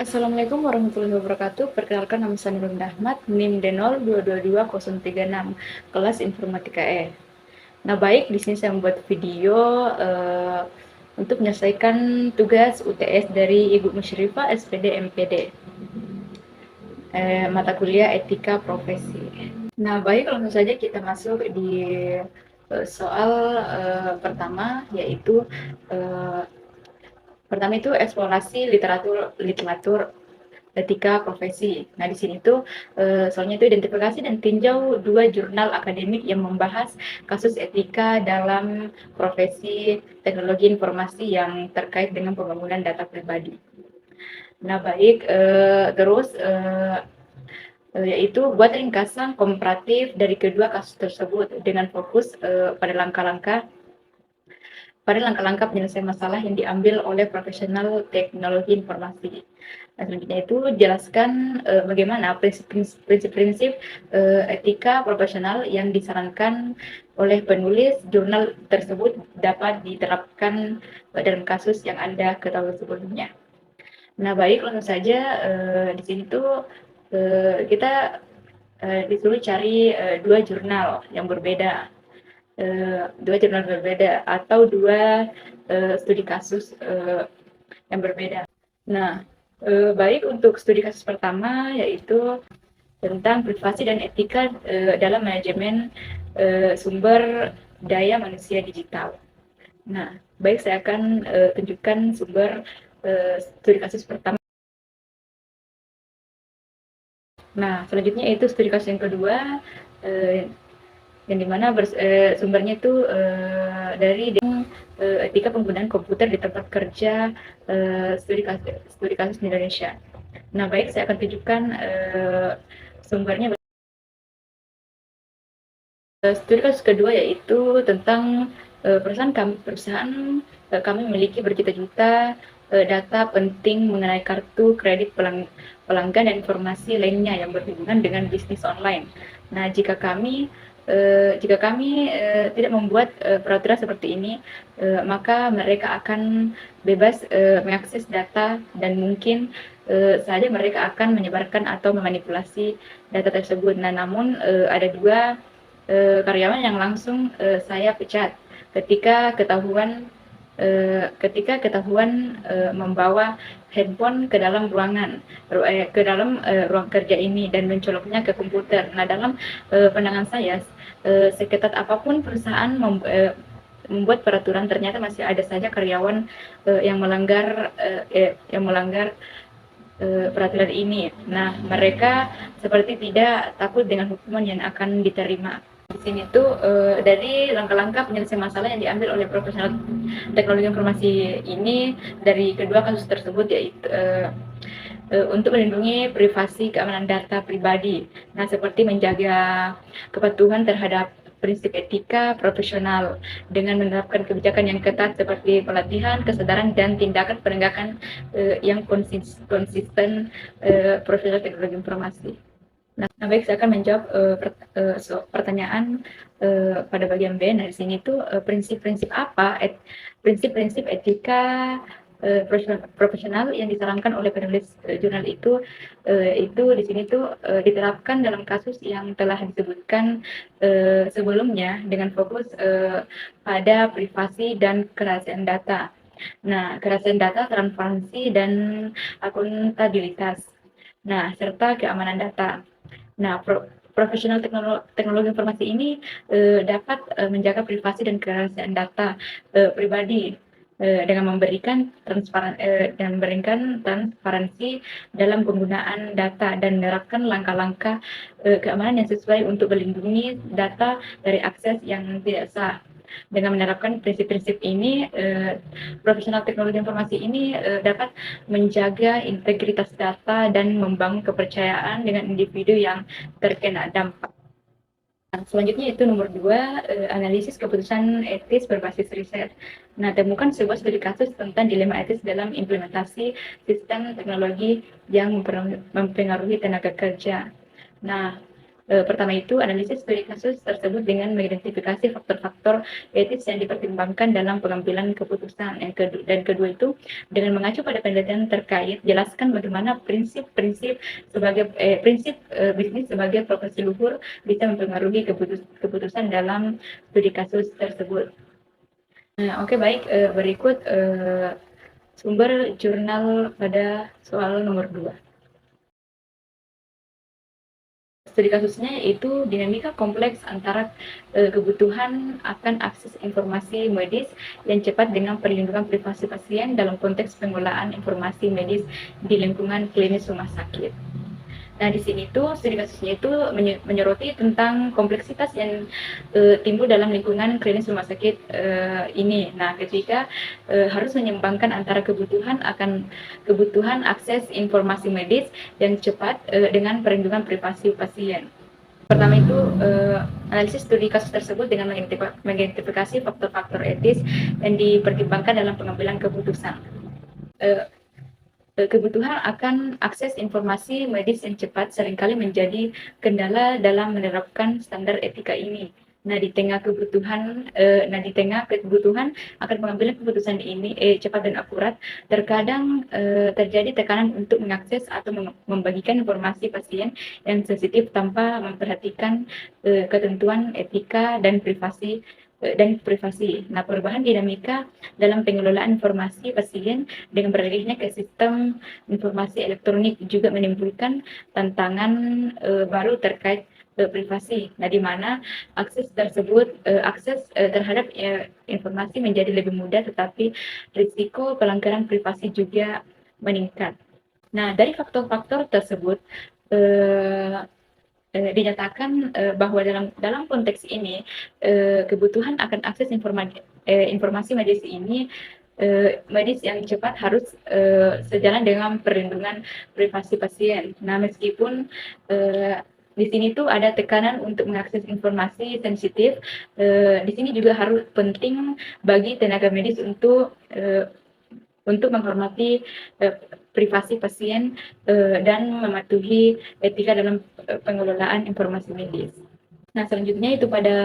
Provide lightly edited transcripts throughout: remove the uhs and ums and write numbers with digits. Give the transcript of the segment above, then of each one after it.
Assalamualaikum warahmatullahi wabarakatuh. Perkenalkan nama saya Nurul Ahmad, NIM D02222036, kelas Informatika E. Nah, baik, di sini saya membuat video untuk menyelesaikan tugas UTS dari Ibu Musyrifah SPD MPD, mata kuliah Etika Profesi. Nah, baik, langsung saja kita masuk di soal pertama, yaitu eh, pertama itu eksplorasi literatur literatur etika profesi. Nah, di sini tuh soalnya itu identifikasi dan tinjau dua jurnal akademik yang membahas kasus etika dalam profesi teknologi informasi yang terkait dengan pembangunan data pribadi. Nah, baik, terus yaitu buat ringkasan komparatif dari kedua kasus tersebut dengan fokus pada langkah-langkah penyelesaian masalah yang diambil oleh profesional teknologi informasi. Nah, selanjutnya itu jelaskan bagaimana prinsip-prinsip etika profesional yang disarankan oleh penulis jurnal tersebut dapat diterapkan dalam kasus yang Anda ketahui sebelumnya. Nah, baik, langsung saja di sini tuh kita disuruh cari dua jurnal yang berbeda, dua jurnal berbeda atau dua studi kasus yang berbeda. Nah, baik, untuk studi kasus pertama yaitu tentang privasi dan etika dalam manajemen sumber daya manusia digital. Nah, baik, saya akan tunjukkan sumber studi kasus pertama. Nah, selanjutnya itu studi kasus yang kedua, yang dimana sumbernya itu dari etika penggunaan komputer di tempat kerja, studi kasus di Indonesia. Nah, baik, saya akan tunjukkan sumbernya. Studi kasus kedua yaitu tentang perusahaan kami memiliki berjuta-juta data penting mengenai kartu kredit pelanggan dan informasi lainnya yang berhubungan dengan bisnis online. Nah, jika kami tidak membuat peraturan seperti ini, maka mereka akan bebas mengakses data dan mungkin saja mereka akan menyebarkan atau memanipulasi data tersebut. Nah, namun ada dua karyawan yang langsung saya pecat ketika ketahuan membawa handphone ke dalam ruang kerja ini dan mencoloknya ke komputer. Nah, dalam pandangan saya, seketat apapun perusahaan membuat peraturan, ternyata masih ada saja karyawan yang melanggar peraturan ini. Nah, mereka seperti tidak takut dengan hukuman yang akan diterima. Di sini tuh dari langkah-langkah penyelesaian masalah yang diambil oleh profesional teknologi informasi ini dari kedua kasus tersebut, yaitu untuk melindungi privasi keamanan data pribadi. Nah, seperti menjaga kepatuhan terhadap prinsip etika profesional dengan menerapkan kebijakan yang ketat seperti pelatihan, kesadaran, dan tindakan penegakan yang konsisten profesional teknologi informasi. Nah, baik, saya akan menjawab pertanyaan pada bagian B. Nah, di sini tuh prinsip-prinsip apa, prinsip-prinsip etika profesional yang disarankan oleh penulis jurnal itu di sini tuh diterapkan dalam kasus yang telah disebutkan sebelumnya dengan fokus pada privasi dan kerahasiaan data. Nah, kerahasiaan data, transparansi, dan akuntabilitas. Nah, serta keamanan data. Nah, profesional teknologi informasi ini dapat menjaga privasi dan kerahasiaan data pribadi dengan memberikan transparansi dalam penggunaan data dan menerapkan langkah-langkah keamanan yang sesuai untuk melindungi data dari akses yang tidak sah. Dengan menerapkan prinsip-prinsip ini, profesional teknologi informasi ini dapat menjaga integritas data dan membangun kepercayaan dengan individu yang terkena dampak. Nah, selanjutnya itu nomor 2, analisis keputusan etis berbasis riset. Nah, temukan sebuah studi kasus tentang dilema etis dalam implementasi sistem teknologi yang mempengaruhi tenaga kerja. Nah, Pertama itu analisis studi kasus tersebut dengan mengidentifikasi faktor-faktor etis yang dipertimbangkan dalam pengambilan keputusan. Dan kedua itu dengan mengacu pada penelitian terkait, jelaskan bagaimana prinsip-prinsip bisnis sebagai profesi luhur bisa mempengaruhi keputusan dalam studi kasus tersebut. Nah, oke, baik, berikut sumber jurnal pada soal nomor 2. Studi kasusnya yaitu dinamika kompleks antara kebutuhan akan akses informasi medis yang cepat dengan perlindungan privasi pasien dalam konteks pengelolaan informasi medis di lingkungan klinis rumah sakit. Nah, di sini tuh studi kasusnya itu menyoroti tentang kompleksitas yang timbul dalam lingkungan klinis rumah sakit ini. Nah, ketika harus menyeimbangkan antara kebutuhan akses informasi medis yang cepat dengan perlindungan privasi pasien. Pertama itu analisis studi kasus tersebut dengan mengidentifikasi faktor-faktor etis yang dipertimbangkan dalam pengambilan keputusan. Kebutuhan akan akses informasi medis yang cepat seringkali menjadi kendala dalam menerapkan standar etika ini. Nah, di tengah kebutuhan akan pengambilan keputusan ini cepat dan akurat, terkadang terjadi tekanan untuk mengakses atau membagikan informasi pasien yang sensitif tanpa memperhatikan ketentuan etika dan privasi. Nah, perubahan dinamika dalam pengelolaan informasi pasien dengan beralihnya ke sistem informasi elektronik juga menimbulkan tantangan baru terkait privasi. Nah, di mana akses terhadap informasi menjadi lebih mudah, tetapi risiko pelanggaran privasi juga meningkat. Nah, dari faktor-faktor tersebut dinyatakan bahwa dalam konteks ini kebutuhan akan akses informasi medis ini medis yang cepat harus sejalan dengan perlindungan privasi pasien. Nah, meskipun di sini tuh ada tekanan untuk mengakses informasi sensitif, di sini juga harus penting bagi tenaga medis untuk menghormati privasi pasien dan mematuhi etika dalam pengelolaan informasi medis. Nah, selanjutnya itu pada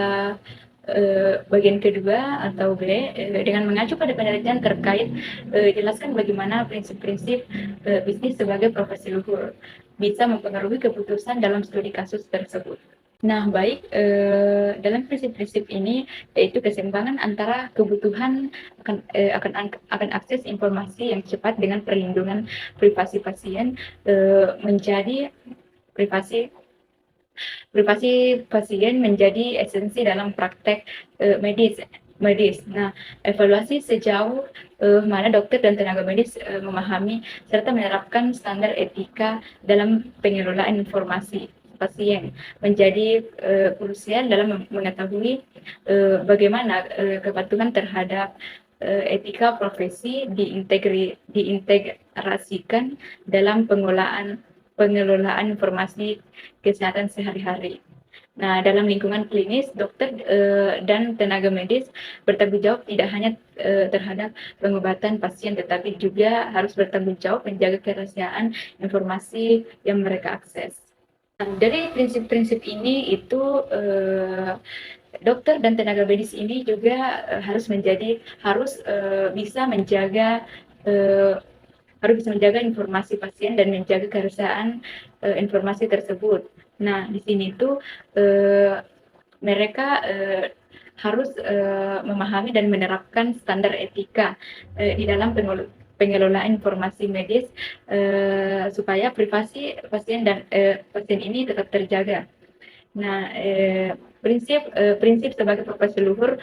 bagian kedua atau B, dengan mengacu pada penelitian terkait, jelaskan bagaimana prinsip-prinsip bisnis sebagai profesi luhur bisa mempengaruhi keputusan dalam studi kasus tersebut. Nah, baik, dalam prinsip-prinsip ini yaitu keseimbangan antara kebutuhan akan akses informasi yang cepat dengan perlindungan privasi pasien menjadi privasi pasien menjadi esensi dalam praktek medis. Nah, evaluasi sejauh mana dokter dan tenaga medis memahami serta menerapkan standar etika dalam pengelolaan informasi pasien menjadi krusial dalam mengetahui bagaimana kepatuhan terhadap etika profesi diintegrasikan dalam pengelolaan informasi kesehatan sehari-hari. Nah, dalam lingkungan klinis, dokter dan tenaga medis bertanggung jawab tidak hanya terhadap pengobatan pasien, tetapi juga harus bertanggung jawab menjaga kerahasiaan informasi yang mereka akses. Nah, dari prinsip-prinsip ini itu dokter dan tenaga medis ini juga harus bisa menjaga informasi pasien dan menjaga kerahasiaan informasi tersebut. Nah, di sini tuh mereka harus memahami dan menerapkan standar etika di dalam pengelolaan informasi medis supaya privasi pasien dan pasien ini tetap terjaga. Nah, prinsip sebagai profesi luhur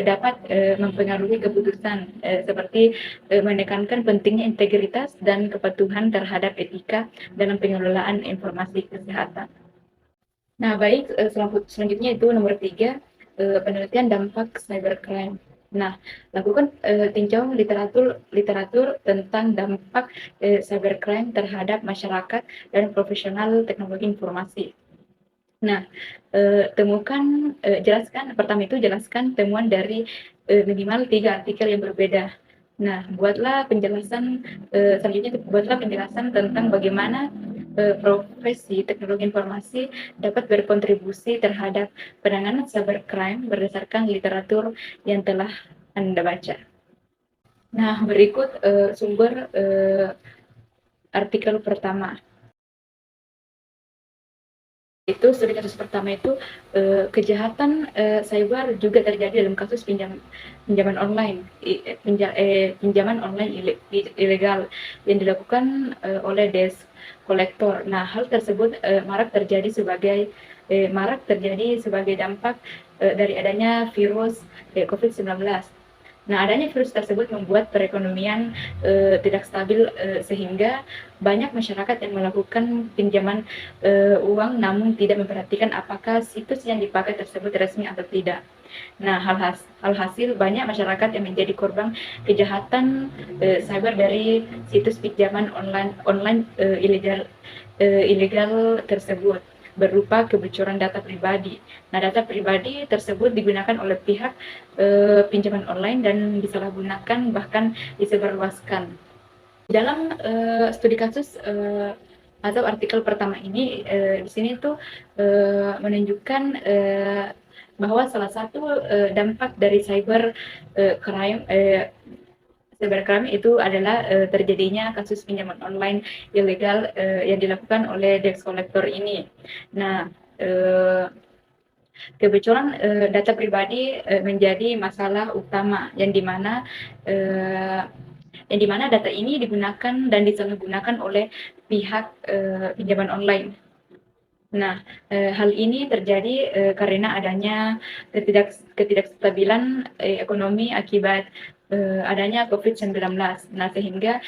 dapat mempengaruhi keputusan seperti menekankan pentingnya integritas dan kepatuhan terhadap etika dalam pengelolaan informasi kesehatan. Nah, baik, selanjutnya itu nomor 3, penelitian dampak cybercrime. Nah, lakukan tinjauan literatur tentang dampak cybercrime terhadap masyarakat dan profesional teknologi informasi. Nah, jelaskan temuan dari minimal 3 artikel yang berbeda. Nah, buatlah penjelasan tentang bagaimana profesi teknologi informasi dapat berkontribusi terhadap penanganan cybercrime berdasarkan literatur yang telah Anda baca. Nah, berikut sumber artikel pertama. Itu studi kasus pertama itu kejahatan cyber juga terjadi dalam kasus pinjaman online pinjaman online ilegal yang dilakukan oleh desk kolektor. Nah, hal tersebut marak terjadi sebagai dampak dari adanya virus COVID-19. Nah, adanya virus tersebut membuat perekonomian tidak stabil sehingga banyak masyarakat yang melakukan pinjaman uang namun tidak memperhatikan apakah situs yang dipakai tersebut resmi atau tidak. Nah, alhasil banyak masyarakat yang menjadi korban kejahatan cyber dari situs pinjaman online ilegal tersebut berupa kebocoran data pribadi. Nah, data pribadi tersebut digunakan oleh pihak pinjaman online dan disalahgunakan bahkan disebarluaskan. Dalam studi kasus atau artikel pertama ini di sini tuh menunjukkan bahwa salah satu dampak dari cybercrime itu adalah terjadinya kasus pinjaman online ilegal yang dilakukan oleh debt collector ini. Nah, kebocoran data pribadi menjadi masalah utama yang dimana data ini digunakan dan disalahgunakan oleh pihak pinjaman online. Nah, hal ini terjadi karena adanya ketidakstabilan ekonomi akibat adanya COVID-19. Nah, sehingga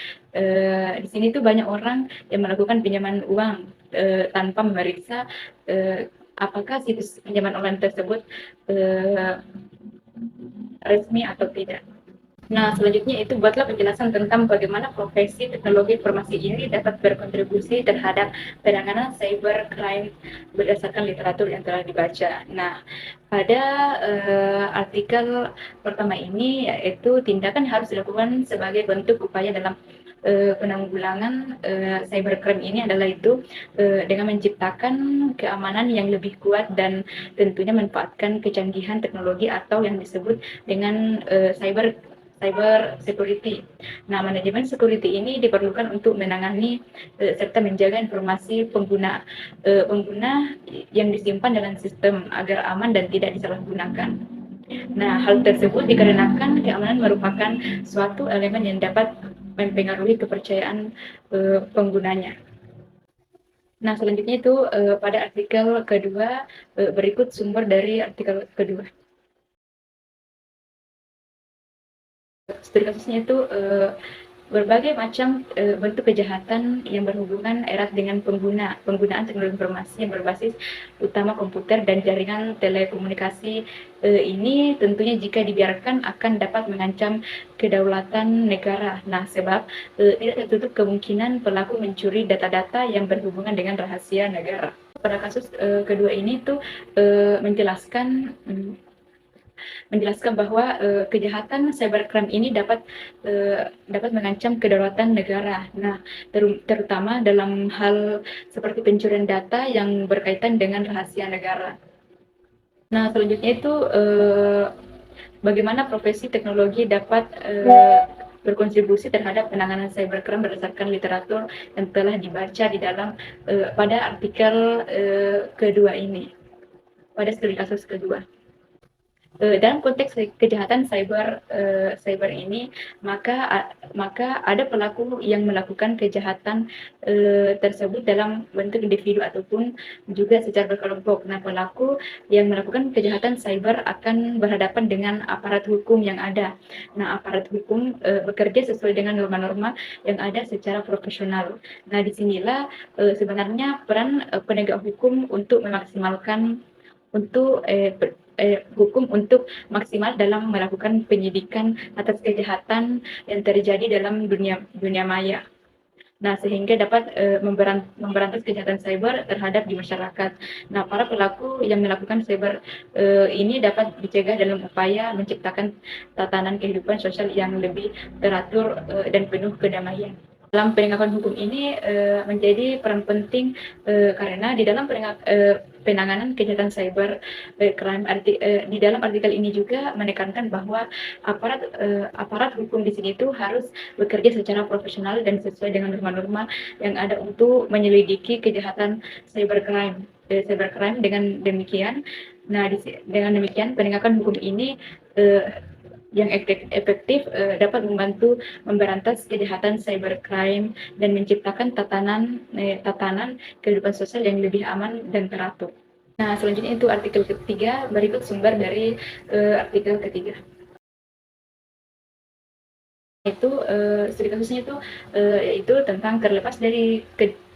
di sini tuh banyak orang yang melakukan pinjaman uang tanpa memeriksa apakah situs pinjaman online tersebut resmi atau tidak. Nah, selanjutnya itu buatlah penjelasan tentang bagaimana profesi teknologi informasi ini dapat berkontribusi terhadap penanganan cybercrime berdasarkan literatur yang telah dibaca. Nah, pada artikel pertama ini yaitu tindakan harus dilakukan sebagai bentuk upaya dalam penanggulangan cybercrime ini adalah itu dengan menciptakan keamanan yang lebih kuat dan tentunya manfaatkan kecanggihan teknologi atau yang disebut dengan cyber security. Nah, manajemen security ini diperlukan untuk menangani serta menjaga informasi pengguna yang disimpan dalam sistem agar aman dan tidak disalahgunakan. Nah, hal tersebut dikarenakan keamanan merupakan suatu elemen yang dapat mempengaruhi kepercayaan penggunanya. Nah, selanjutnya itu pada artikel kedua berikut sumber dari artikel kedua. Studi kasusnya itu berbagai macam bentuk kejahatan yang berhubungan erat dengan penggunaan teknologi informasi yang berbasis utama komputer dan jaringan telekomunikasi ini tentunya jika dibiarkan akan dapat mengancam kedaulatan negara. Nah, sebab tidak tertutup kemungkinan pelaku mencuri data-data yang berhubungan dengan rahasia negara. Pada kasus kedua ini tuh menjelaskan bahwa kejahatan cybercrime ini dapat mengancam kedaulatan negara. Nah, terutama dalam hal seperti pencurian data yang berkaitan dengan rahasia negara. Nah, selanjutnya itu bagaimana profesi teknologi dapat berkontribusi terhadap penanganan cybercrime berdasarkan literatur yang telah dibaca di dalam pada artikel kedua ini, pada studi kasus kedua. Dalam konteks kejahatan cyber ini maka ada pelaku yang melakukan kejahatan tersebut dalam bentuk individu ataupun juga secara berkelompok. Nah, pelaku yang melakukan kejahatan cyber akan berhadapan dengan aparat hukum yang ada. Nah, aparat hukum bekerja sesuai dengan norma-norma yang ada secara profesional. Nah, disinilah sebenarnya peran penegak hukum untuk memaksimalkan hukum untuk maksimal dalam melakukan penyidikan atas kejahatan yang terjadi dalam dunia maya. Nah, sehingga dapat memberantas kejahatan cyber terhadap di masyarakat. Nah, para pelaku yang melakukan cyber ini dapat dicegah dalam upaya menciptakan tatanan kehidupan sosial yang lebih teratur dan penuh kedamaian. Dalam penegakan hukum ini menjadi peran penting karena di dalam penanganan kejahatan cyber crime di dalam artikel ini juga menekankan bahwa aparat hukum di sini itu harus bekerja secara profesional dan sesuai dengan norma-norma yang ada untuk menyelidiki kejahatan cybercrime. Dengan demikian, dengan demikian penegakan hukum ini yang efektif dapat membantu memberantas kejahatan cybercrime dan menciptakan tatanan kehidupan sosial yang lebih aman dan teratur. Nah, selanjutnya itu artikel ketiga, berikut sumber dari artikel ketiga. Itu studi kasusnya itu yaitu tentang terlepas dari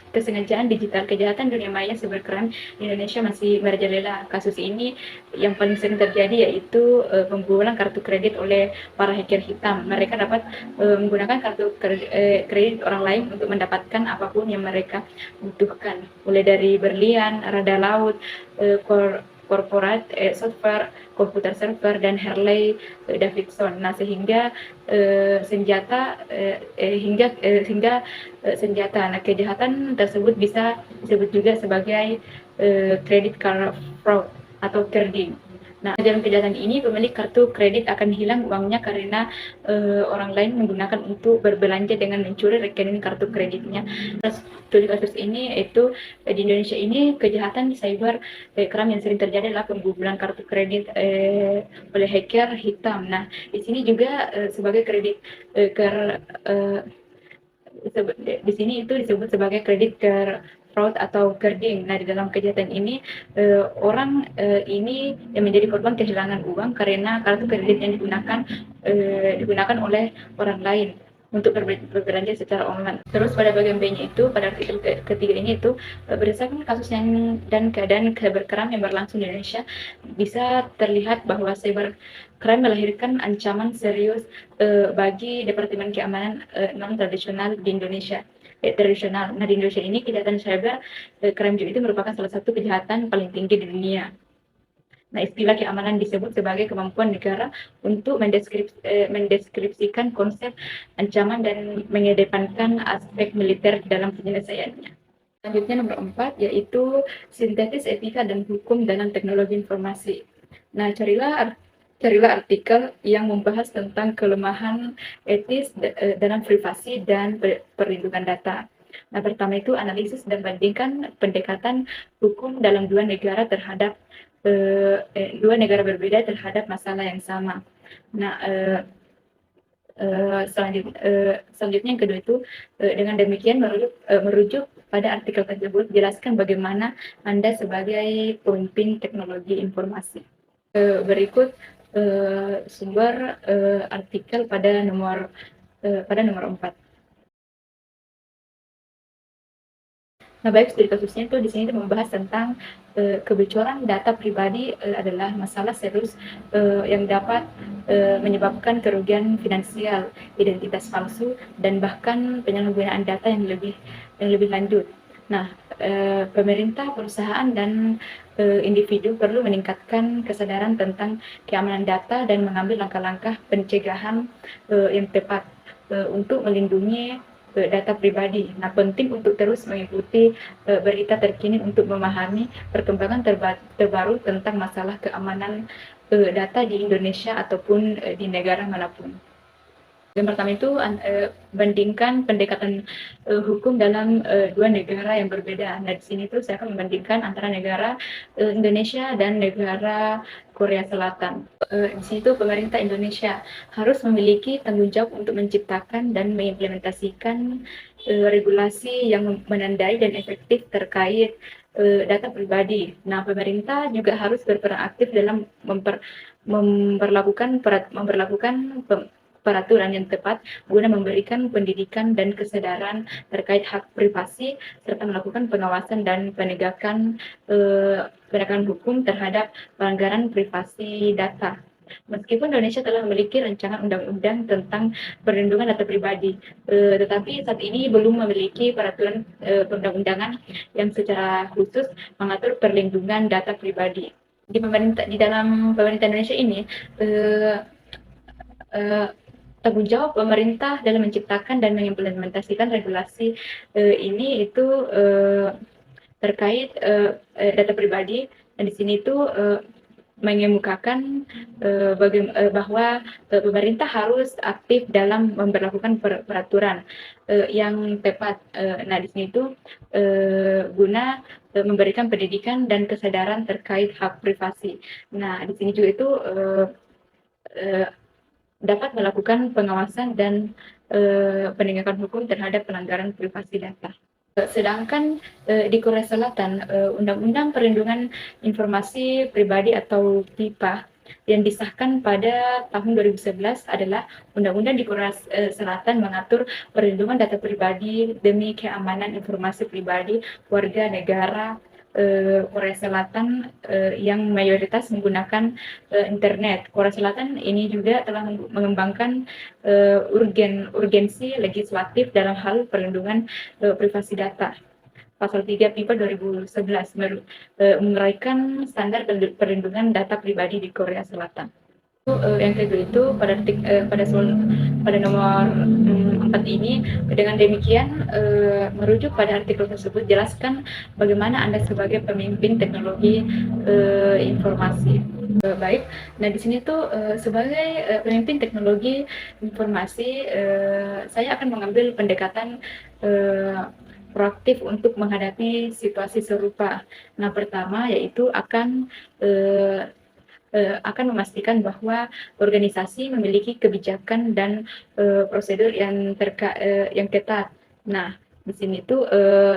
kesengajaan digital, kejahatan dunia maya cybercrime di Indonesia masih merajalela. Kasus ini yang paling sering terjadi yaitu pembobolan kartu kredit oleh para hacker hitam. Mereka dapat menggunakan kartu kredit orang lain untuk mendapatkan apapun yang mereka butuhkan, mulai dari berlian, rada laut, corporate software, komputer server, dan Harley Davidson. Nah, sehingga senjata. Nah, kejahatan tersebut bisa disebut juga sebagai credit card fraud atau carding. Nah, dalam kejahatan ini pemilik kartu kredit akan hilang uangnya karena orang lain menggunakan untuk berbelanja dengan mencuri rekening kartu kreditnya. Studi kasus ini itu di Indonesia ini kejahatan cyber crime yang sering terjadi adalah pembobolan kartu kredit oleh hacker hitam. Nah, di sini juga sebagai kredit di sini itu disebut sebagai credit card fraud atau carding. Nah, di dalam kejahatan ini orang ini yang menjadi korban kehilangan uang karena kartu kredit yang digunakan oleh orang lain untuk berbelanja secara online. Terus pada bagian B-nya itu, pada artikel ketiga ini itu berdasarkan kasus dan keadaan cybercrime yang berlangsung di Indonesia, bisa terlihat bahwa cybercrime melahirkan ancaman serius bagi Departemen Keamanan non-tradisional di Indonesia. Tradisional. Nah, di Indonesia ini kejahatan cyber crime juga itu merupakan salah satu kejahatan paling tinggi di dunia. Nah, istilah keamanan disebut sebagai kemampuan negara untuk mendeskripsikan konsep ancaman dan mengedepankan aspek militer dalam penyelesaiannya. Selanjutnya nomor 4, yaitu sintesis etika dan hukum dalam teknologi informasi. Nah, carilah artikel yang membahas tentang kelemahan etis dalam privasi dan perlindungan data. Nah, pertama itu analisis dan bandingkan pendekatan hukum dalam dua negara berbeda terhadap masalah yang sama. Nah, selanjutnya yang kedua itu dengan demikian merujuk pada artikel tersebut, jelaskan bagaimana Anda sebagai pemimpin teknologi informasi. Berikut sumber artikel pada nomor 4. Nah, baik, studi kasusnya itu di sini membahas tentang kebocoran data pribadi adalah masalah serius yang dapat menyebabkan kerugian finansial, identitas palsu, dan bahkan penyalahgunaan data yang lebih lanjut. Nah, pemerintah, perusahaan, dan individu perlu meningkatkan kesadaran tentang keamanan data dan mengambil langkah-langkah pencegahan yang tepat untuk melindungi data pribadi. Nah, penting untuk terus mengikuti berita terkini untuk memahami perkembangan terbaru tentang masalah keamanan data di Indonesia ataupun di negara manapun. Yang pertama itu bandingkan pendekatan hukum dalam dua negara yang berbeda. Nah, di sini tuh saya akan membandingkan antara negara Indonesia dan negara Korea Selatan. Di sini tuh pemerintah Indonesia harus memiliki tanggung jawab untuk menciptakan dan mengimplementasikan regulasi yang menandai dan efektif terkait data pribadi. Nah, pemerintah juga harus berperan aktif dalam memperlakukan peraturan yang tepat guna memberikan pendidikan dan kesadaran terkait hak privasi serta melakukan pengawasan dan penegakan hukum terhadap pelanggaran privasi data. Meskipun Indonesia telah memiliki rancangan undang-undang tentang perlindungan data pribadi, tetapi saat ini belum memiliki peraturan perundang-undangan yang secara khusus mengatur perlindungan data pribadi. Di dalam pemerintah Indonesia ini tanggung jawab pemerintah dalam menciptakan dan mengimplementasikan regulasi ini itu terkait data pribadi. Dan di sini itu mengemukakan bahwa pemerintah harus aktif dalam memberlakukan peraturan yang tepat. Nah, di sini itu guna memberikan pendidikan dan kesadaran terkait hak privasi. Nah, di sini juga itu dapat melakukan pengawasan dan penegakan hukum terhadap pelanggaran privasi data. Sedangkan di Korea Selatan, Undang-Undang Perlindungan Informasi Pribadi atau PIPA yang disahkan pada tahun 2011 adalah undang-undang di Korea Selatan mengatur perlindungan data pribadi demi keamanan informasi pribadi warga negara Korea Selatan yang mayoritas menggunakan internet. Korea Selatan ini juga telah mengembangkan urgensi legislatif dalam hal perlindungan privasi data. Pasal 3 PIPA 2011 menguraikan standar perlindungan data pribadi di Korea Selatan. Yang kedua itu pada nomor 4 ini, dengan demikian merujuk pada artikel tersebut, jelaskan bagaimana Anda sebagai pemimpin teknologi informasi. Baik, nah di sini tuh sebagai pemimpin teknologi informasi, saya akan mengambil pendekatan proaktif untuk menghadapi situasi serupa. Nah, pertama yaitu akan memastikan bahwa organisasi memiliki kebijakan dan prosedur yang ketat. Nah, di sini tuh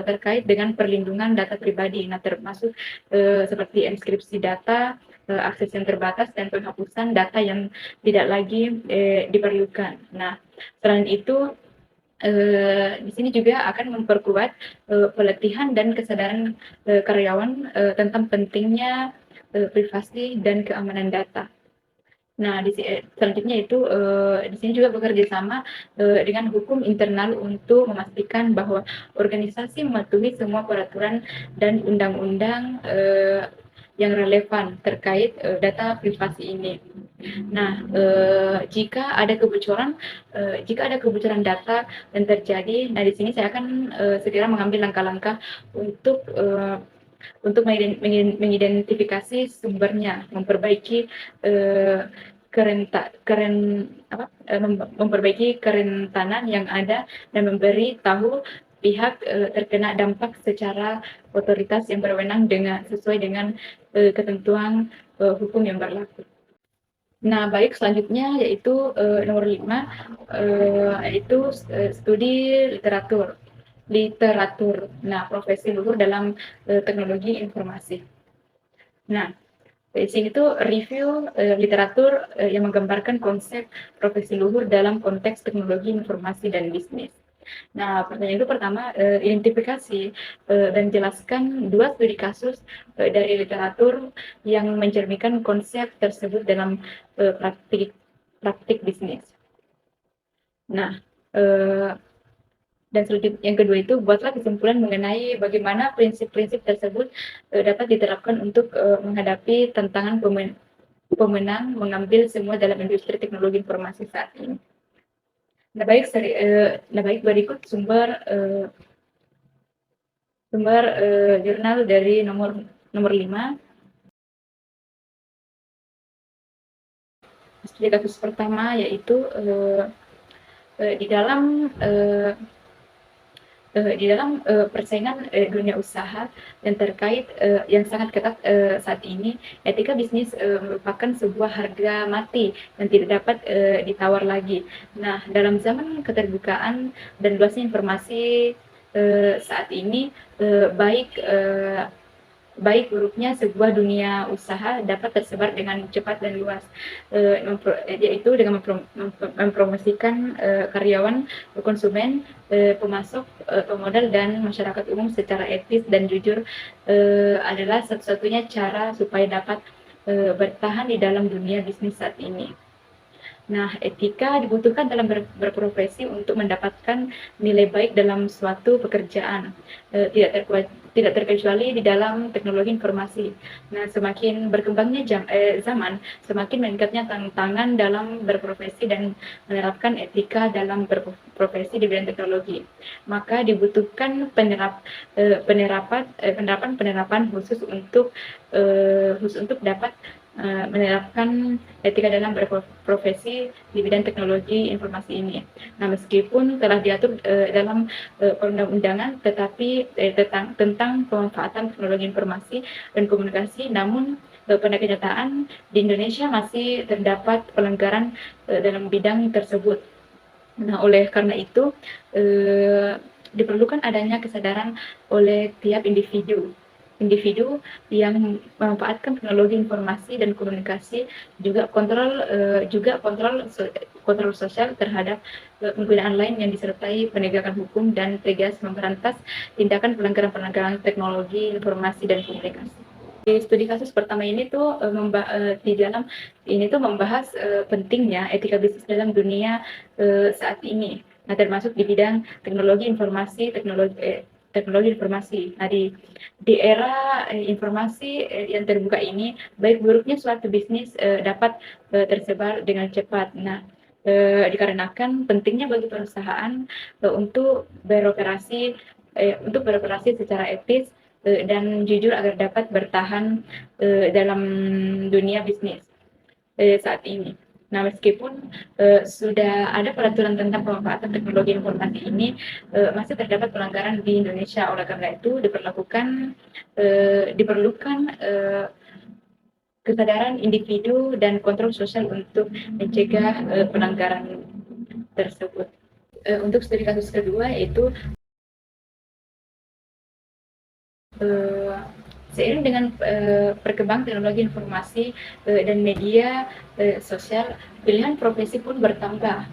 terkait dengan perlindungan data pribadi, nah termasuk seperti enkripsi data, akses yang terbatas, dan penghapusan data yang tidak lagi diperlukan. Nah, selain itu di sini juga akan memperkuat pelatihan dan kesadaran karyawan tentang pentingnya privasi dan keamanan data. Nah, selanjutnya itu di sini juga bekerja sama dengan hukum internal untuk memastikan bahwa organisasi mematuhi semua peraturan dan undang-undang yang relevan terkait data privasi ini. Nah, jika ada kebocoran data yang terjadi, nah di sini saya akan segera mengambil langkah-langkah untuk mengidentifikasi sumbernya, memperbaiki kerentanan yang ada, dan memberi tahu pihak terkena dampak secara otoritas yang berwenang sesuai dengan ketentuan hukum yang berlaku. Nah, baik, selanjutnya yaitu nomor 5, yaitu studi literatur. Nah, profesi luhur dalam teknologi informasi. Nah, di sini tuh review literatur yang menggambarkan konsep profesi luhur dalam konteks teknologi informasi dan bisnis. Nah, pertanyaan itu pertama, identifikasi dan jelaskan 2 studi kasus dari literatur yang mencerminkan konsep tersebut dalam praktik bisnis. Nah, dan selanjutnya yang kedua itu, buatlah kesimpulan mengenai bagaimana prinsip-prinsip tersebut dapat diterapkan untuk menghadapi tantangan pemenang mengambil semua dalam industri teknologi informasi saat ini. Nah, baik, berikut sumber jurnal dari nomor 5. Studi kasus pertama yaitu di dalam persaingan dunia usaha dan terkait yang sangat ketat saat ini, etika bisnis merupakan sebuah harga mati yang tidak dapat ditawar lagi. Nah, dalam zaman keterbukaan dan luasnya informasi saat ini, baik buruknya sebuah dunia usaha dapat tersebar dengan cepat dan luas, yaitu dengan mempromosikan karyawan, konsumen, pemasok, pemodal, dan masyarakat umum secara etis dan jujur adalah satu-satunya cara supaya dapat bertahan di dalam dunia bisnis saat ini. Nah, etika dibutuhkan dalam berprofesi untuk mendapatkan nilai baik dalam suatu pekerjaan, tidak terkecuali di dalam teknologi informasi. Nah, semakin berkembangnya zaman, semakin meningkatnya tantangan dalam berprofesi dan menerapkan etika dalam berprofesi di bidang teknologi. Maka dibutuhkan penerapan khusus untuk dapat menerapkan etika dalam berprofesi di bidang teknologi informasi ini. Nah, meskipun telah diatur dalam perundang-undangan, tetapi tentang pemanfaatan teknologi informasi dan komunikasi, namun pada kenyataan di Indonesia masih terdapat pelanggaran dalam bidang tersebut. Nah, oleh karena itu diperlukan adanya kesadaran oleh tiap individu yang memanfaatkan teknologi informasi dan komunikasi, juga kontrol sosial terhadap penggunaan lain yang disertai penegakan hukum dan tegas memberantas tindakan pelanggaran teknologi informasi dan komunikasi. Di studi kasus pertama ini tuh di dalam ini tuh membahas pentingnya etika bisnis dalam dunia saat ini. Nah, termasuk di bidang teknologi informasi. Nah, di era informasi yang terbuka ini, baik buruknya suatu bisnis dapat tersebar dengan cepat. Nah, dikarenakan pentingnya bagi perusahaan untuk beroperasi secara etis dan jujur agar dapat bertahan dalam dunia bisnis saat ini. Nah, meskipun sudah ada peraturan tentang pemanfaatan teknologi informasi ini, masih terdapat pelanggaran di Indonesia. Oleh karena itu, diperlukan kesadaran individu dan kontrol sosial untuk mencegah pelanggaran tersebut. Untuk studi kasus kedua yaitu seiring dengan perkembangan teknologi informasi dan media sosial, pilihan profesi pun bertambah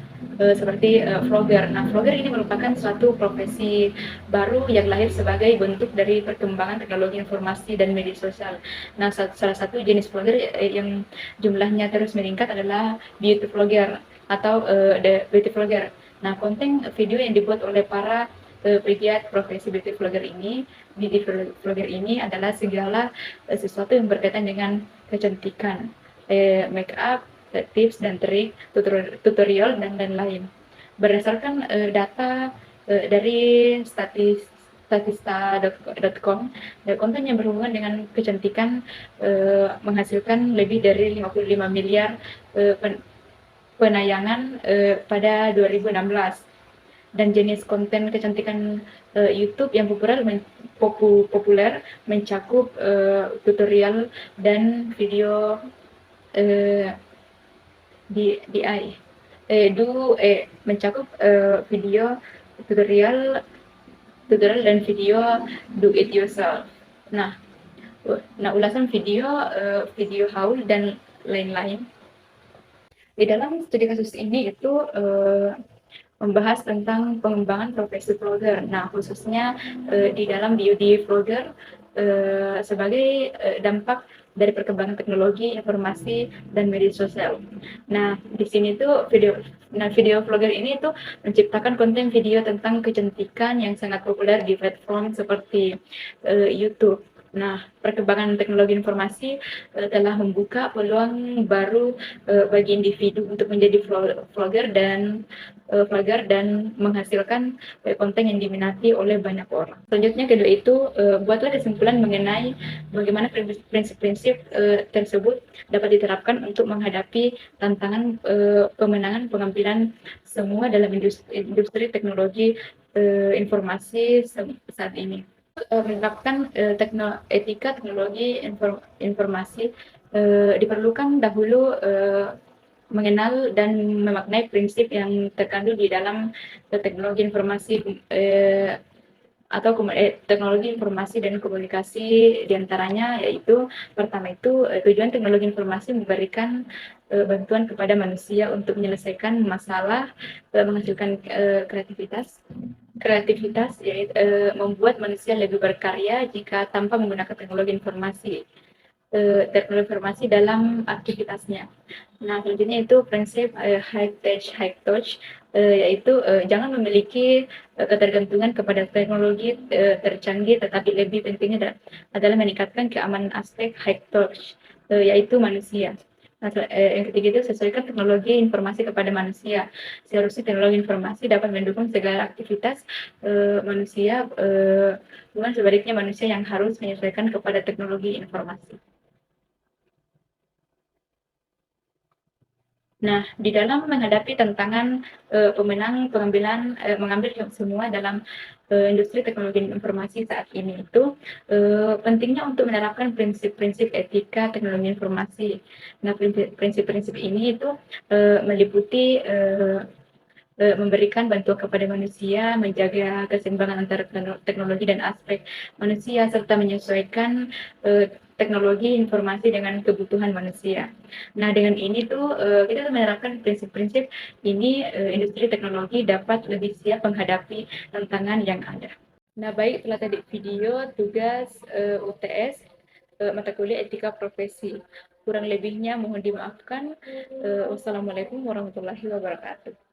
seperti vlogger. Nah, vlogger ini merupakan suatu profesi baru yang lahir sebagai bentuk dari perkembangan teknologi informasi dan media sosial. Nah, salah satu jenis vlogger yang jumlahnya terus meningkat adalah beauty vlogger atau the beauty vlogger. Nah, konten video yang dibuat oleh para pegiat profesi beauty vlogger ini adalah segala sesuatu yang berkaitan dengan kecantikan, make up, tips dan trik, tutorial dan lain-lain. Berdasarkan data dari statista.com, konten yang berhubungan dengan kecantikan menghasilkan lebih dari 55 miliar penayangan pada 2016. Dan jenis konten kecantikan YouTube yang populer mencakup tutorial dan video DIY. Mencakup video tutorial dan video do it yourself. Nah, ulasan video haul dan lain-lain. Di dalam studi kasus ini itu membahas tentang pengembangan profesi vlogger. Nah, khususnya di dalam beauty vlogger sebagai dampak dari perkembangan teknologi, informasi, dan media sosial. Nah, di sini tuh video vlogger ini tuh menciptakan konten video tentang kecantikan yang sangat populer di platform seperti YouTube. Nah, perkembangan teknologi informasi telah membuka peluang baru bagi individu untuk menjadi vlogger dan menghasilkan konten yang diminati oleh banyak orang. Selanjutnya kedua itu buatlah kesimpulan mengenai bagaimana prinsip-prinsip tersebut dapat diterapkan untuk menghadapi tantangan pemenangan pengambilan semua dalam industri teknologi informasi saat ini. Menerapkan etika teknologi informasi diperlukan dahulu mengenal dan memaknai prinsip yang terkandung di dalam teknologi informasi teknologi informasi dan komunikasi, diantaranya yaitu pertama itu tujuan teknologi informasi memberikan bantuan kepada manusia untuk menyelesaikan masalah, menghasilkan kreativitas yaitu membuat manusia lebih berkarya jika tanpa menggunakan teknologi informasi. teknologi informasi dalam aktivitasnya. Nah, selanjutnya itu prinsip high touch, yaitu jangan memiliki ketergantungan kepada teknologi tercanggih, tetapi lebih pentingnya adalah meningkatkan keamanan aspek high touch, yaitu manusia. Nah, yang ketiga itu sesuaikan teknologi informasi kepada manusia. Seharusnya teknologi informasi dapat mendukung segala aktivitas manusia, bukan sebaliknya manusia yang harus menyesuaikan kepada teknologi informasi. Nah, di dalam menghadapi tantangan mengambil semua dalam industri teknologi informasi saat ini itu pentingnya untuk menerapkan prinsip-prinsip etika teknologi informasi. Nah, prinsip-prinsip ini itu meliputi memberikan bantuan kepada manusia, menjaga keseimbangan antara teknologi dan aspek manusia, serta menyesuaikan teknologi informasi dengan kebutuhan manusia. Nah, dengan ini tuh kita menerapkan prinsip-prinsip ini, industri teknologi dapat lebih siap menghadapi tantangan yang ada. Nah, baik, telah tadi video tugas UTS mata kuliah etika profesi. Kurang lebihnya mohon dimaafkan. Wassalamualaikum warahmatullahi wabarakatuh.